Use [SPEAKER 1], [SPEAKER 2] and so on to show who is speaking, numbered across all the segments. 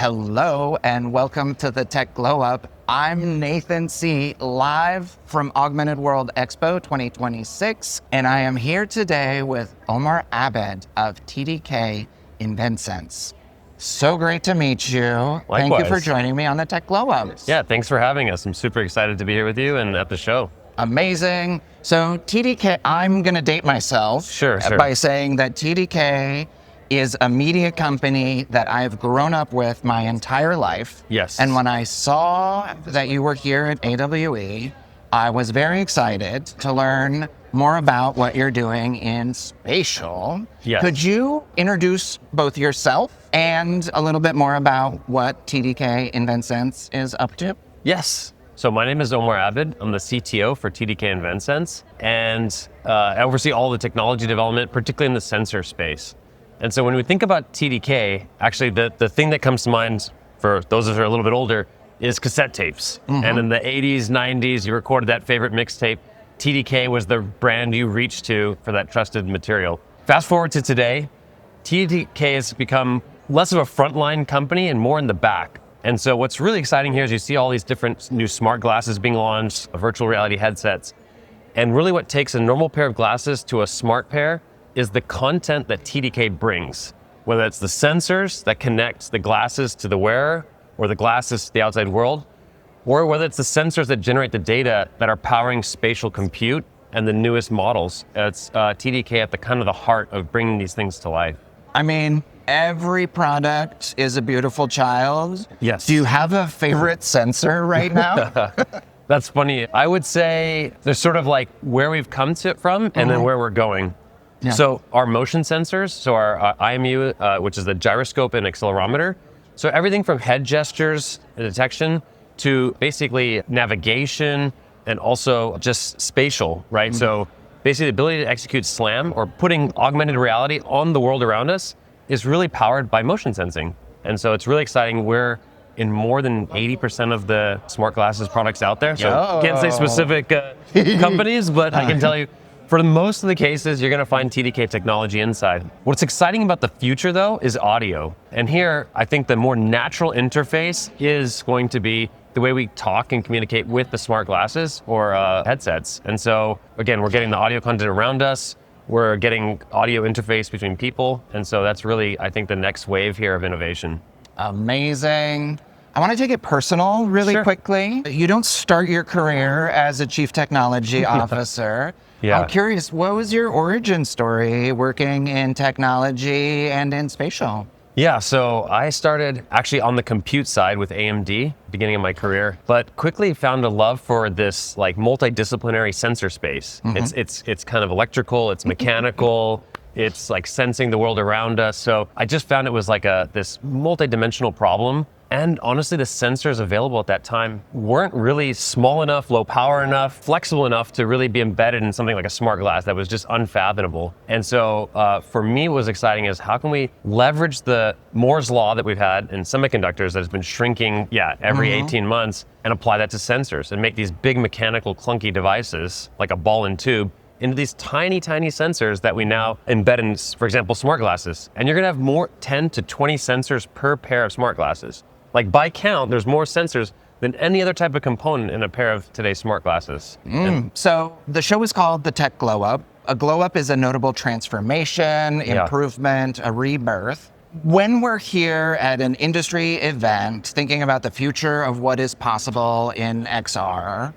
[SPEAKER 1] Hello and welcome to the Tech Glow Up. I'm Nathan C., live from Augmented World Expo 2026, and I am here today with Omar Abed of TDK InventSense. So great to meet you.
[SPEAKER 2] Likewise.
[SPEAKER 1] Thank you for joining me on the Tech Glow Up.
[SPEAKER 2] Yeah, thanks for having us. I'm super excited to be here with you and at the show.
[SPEAKER 1] Amazing. So TDK, I'm going to date myself
[SPEAKER 2] Sure.
[SPEAKER 1] by saying that TDK is a media company that I've grown up with my entire life.
[SPEAKER 2] Yes.
[SPEAKER 1] And when I saw that you were here at AWE, I was very excited to learn more about what you're doing in Spatial.
[SPEAKER 2] Yes.
[SPEAKER 1] Could you introduce both yourself and a little bit more about what TDK InventSense is up to?
[SPEAKER 2] Yes. So my name is Omar Abed. I'm the CTO for TDK InventSense, and I oversee all the technology development, particularly in the sensor space. And so when we think about TDK, actually the thing that comes to mind for those of us who are a little bit older is cassette tapes. Mm-hmm. And in the 80s, 90s, you recorded that favorite mixtape. TDK was the brand you reached to for that trusted material. Fast forward to today, TDK has become less of a frontline company and more in the back. And so what's really exciting here is you see all these different new smart glasses being launched, virtual reality headsets. And really what takes a normal pair of glasses to a smart pair is the content that TDK brings, whether it's the sensors that connect the glasses to the wearer or the glasses to the outside world, or whether it's the sensors that generate the data that are powering spatial compute and the newest models. It's TDK at the kind of the heart of bringing these things to life.
[SPEAKER 1] I mean, every product is a beautiful child.
[SPEAKER 2] Yes.
[SPEAKER 1] Do you have a favorite sensor right now?
[SPEAKER 2] That's funny. I would say there's sort of like where we've come to it from and then where we're going. Yeah. So our motion sensors, so our IMU, which is the gyroscope and accelerometer. So everything from head gestures and detection to basically navigation and also just spatial, right? Mm-hmm. So basically the ability to execute SLAM or putting augmented reality on the world around us is really powered by motion sensing. And so it's really exciting. We're in more than 80% of the smart glasses products out there. So can't say specific companies, but I can tell you, for most of the cases, you're going to find TDK technology inside. What's exciting about the future, though, is audio. And here, I think the more natural interface is going to be the way we talk and communicate with the smart glasses or headsets. And so, again, we're getting the audio content around us. We're getting audio interface between people. And so that's really, I think, the next wave here of innovation.
[SPEAKER 1] Amazing. I want to take it personal really quickly. You don't start your career as a chief technology officer.
[SPEAKER 2] Yeah.
[SPEAKER 1] I'm curious, what was your origin story working in technology and in spatial?
[SPEAKER 2] Yeah, so I started actually on the compute side with AMD, beginning of my career, but quickly found a love for this like multidisciplinary sensor space. Mm-hmm. It's kind of electrical, it's mechanical, it's like sensing the world around us. So I just found it was like this multidimensional problem. And honestly, the sensors available at that time weren't really small enough, low power enough, flexible enough to really be embedded in something like a smart glass that was just unfathomable. And so for me, what was exciting is how can we leverage the Moore's law that we've had in semiconductors that has been shrinking, every 18 months and apply that to sensors and make these big mechanical clunky devices like a ball and tube into these tiny, tiny sensors that we now embed in, for example, smart glasses. And you're gonna have more 10 to 20 sensors per pair of smart glasses. Like by count, there's more sensors than any other type of component in a pair of today's smart glasses.
[SPEAKER 1] So the show is called The Tech Glow Up. A glow up is a notable transformation, improvement, a rebirth. When we're here at an industry event, thinking about the future of what is possible in XR,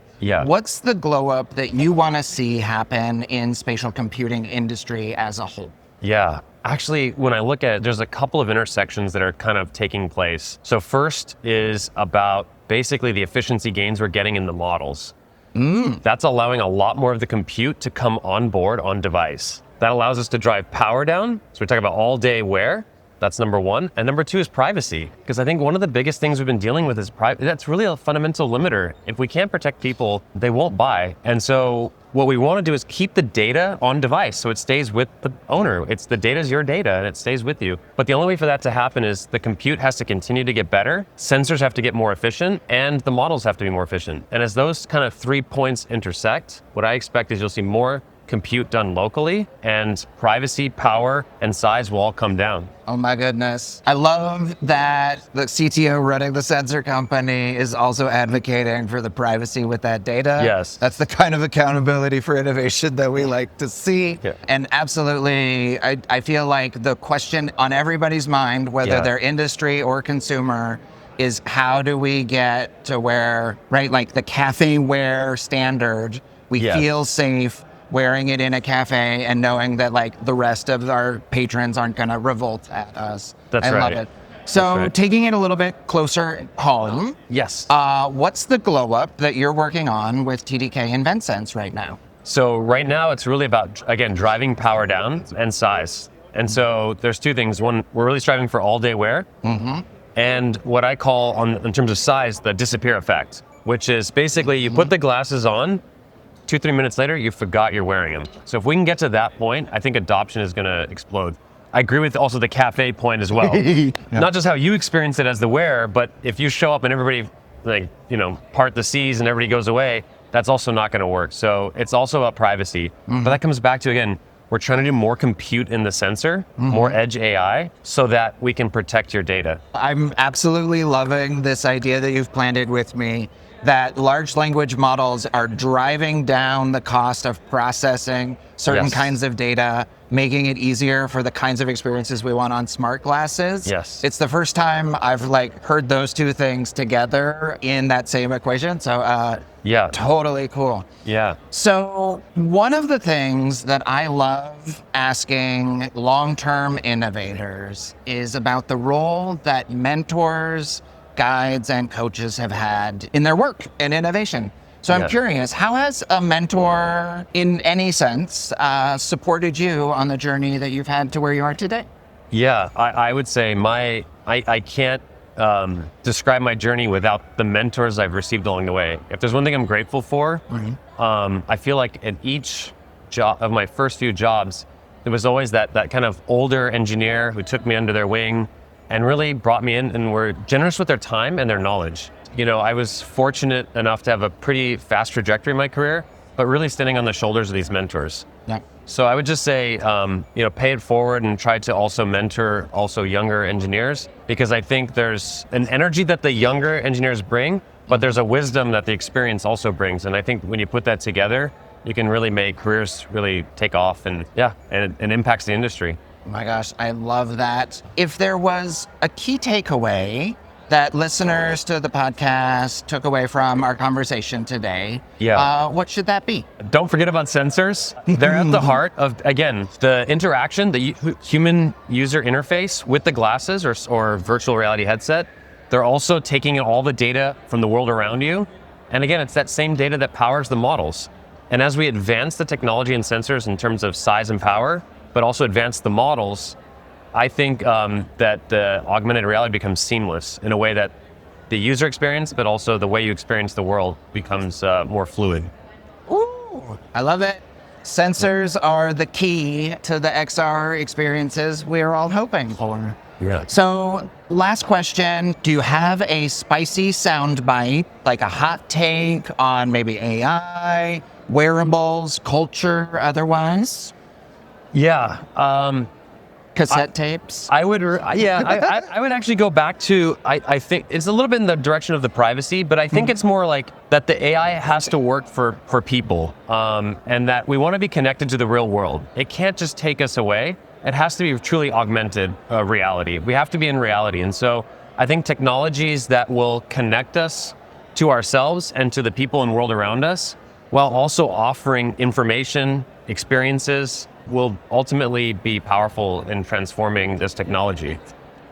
[SPEAKER 1] what's the glow up that you want to see happen in spatial computing industry as a whole?
[SPEAKER 2] Yeah. Actually, when I look at it, there's a couple of intersections that are kind of taking place. So first is about basically the efficiency gains we're getting in the models. That's allowing a lot more of the compute to come on board on device. That allows us to drive power down. So we're talking about all day wear. That's number one. And number two is privacy. Because I think one of the biggest things we've been dealing with is privacy. That's really a fundamental limiter. If we can't protect people, they won't buy. And so what we want to do is keep the data on device so it stays with the owner. It's the data is your data and it stays with you. But the only way for that to happen is the compute has to continue to get better, sensors have to get more efficient, and the models have to be more efficient. And as those kind of 3 points intersect, what I expect is you'll see more compute done locally, and privacy, power, and size will all come down.
[SPEAKER 1] Oh my goodness. I love that the CTO running the sensor company is also advocating for the privacy with that data.
[SPEAKER 2] Yes.
[SPEAKER 1] That's the kind of accountability for innovation that we like to see.
[SPEAKER 2] Yeah.
[SPEAKER 1] And absolutely, I feel like the question on everybody's mind, whether they're industry or consumer, is how do we get to where, right, like the cafe wear standard, we feel safe wearing it in a cafe and knowing that like the rest of our patrons aren't going to revolt at us.
[SPEAKER 2] That's
[SPEAKER 1] I
[SPEAKER 2] right.
[SPEAKER 1] love it. So taking it a little bit closer home,
[SPEAKER 2] Yes.
[SPEAKER 1] what's the glow up that you're working on with TDK and InventSense right now?
[SPEAKER 2] So right now it's really about, again, driving power down and size. And so there's two things. One, we're really striving for all day wear. And what I call, in terms of size, the disappear effect, which is basically you put the glasses on, 2-3 minutes later, you forgot you're wearing them. So if we can get to that point, I think adoption is going to explode. I agree with also the cafe point as well. Not just how you experience it as the wearer, but if you show up and everybody, like, you know, part the seas and everybody goes away, that's also not going to work. So it's also about privacy. But that comes back to, again, we're trying to do more compute in the sensor, more edge AI, so that we can protect your data.
[SPEAKER 1] I'm absolutely loving this idea that you've planted with me, that large language models are driving down the cost of processing certain kinds of data, making it easier for the kinds of experiences we want on smart glasses.
[SPEAKER 2] Yes.
[SPEAKER 1] It's the first time I've like heard those two things together in that same equation. So totally cool.
[SPEAKER 2] Yeah.
[SPEAKER 1] So one of the things that I love asking long-term innovators is about the role that mentors, guides, and coaches have had in their work and innovation. So I'm curious, how has a mentor, in any sense, supported you on the journey that you've had to where you are today?
[SPEAKER 2] Yeah, I would say I can't describe my journey without the mentors I've received along the way. If there's one thing I'm grateful for, I feel like at each job of my first few jobs, there was always that kind of older engineer who took me under their wing and really brought me in and were generous with their time and their knowledge. You know, I was fortunate enough to have a pretty fast trajectory in my career, but really standing on the shoulders of these mentors.
[SPEAKER 1] Yeah.
[SPEAKER 2] So I would just say, pay it forward and try to also mentor also younger engineers, because I think there's an energy that the younger engineers bring, but there's a wisdom that the experience also brings. And I think when you put that together, you can really make careers really take off and it impacts the industry.
[SPEAKER 1] Oh my gosh, I love that. If there was a key takeaway that listeners to the podcast took away from our conversation today, what should that be?
[SPEAKER 2] Don't forget about sensors. They're at the heart of, again, the interaction, the human user interface with the glasses or virtual reality headset. They're also taking in all the data from the world around you. And again, it's that same data that powers the models. And as we advance the technology and sensors in terms of size and power, but also advance the models, I think that the augmented reality becomes seamless in a way that the user experience, but also the way you experience the world becomes more fluid.
[SPEAKER 1] Ooh, I love it. Sensors are the key to the XR experiences we're all hoping for.
[SPEAKER 2] Yeah.
[SPEAKER 1] So last question, do you have a spicy soundbite, like a hot take on maybe AI, wearables, culture, otherwise?
[SPEAKER 2] Yeah.
[SPEAKER 1] Cassette tapes?
[SPEAKER 2] I would actually go back to, I think it's a little bit in the direction of the privacy, but I think it's more like that the AI has to work for people, and that we want to be connected to the real world. It can't just take us away. It has to be truly augmented reality. We have to be in reality. And so I think technologies that will connect us to ourselves and to the people and world around us, while also offering information, experiences, will ultimately be powerful in transforming this technology.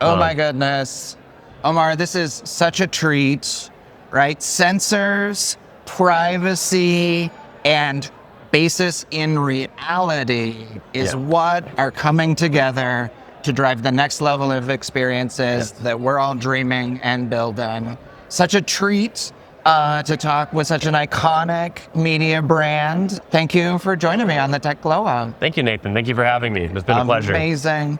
[SPEAKER 1] Oh my goodness. Omar, this is such a treat, right? Sensors, privacy, and basis in reality is what are coming together to drive the next level of experiences that we're all dreaming and building. Such a treat to talk with such an iconic media brand. Thank you for joining me on the Tech Glow Up.
[SPEAKER 2] Thank you, Nathan. Thank you for having me. It's been a pleasure.
[SPEAKER 1] Amazing.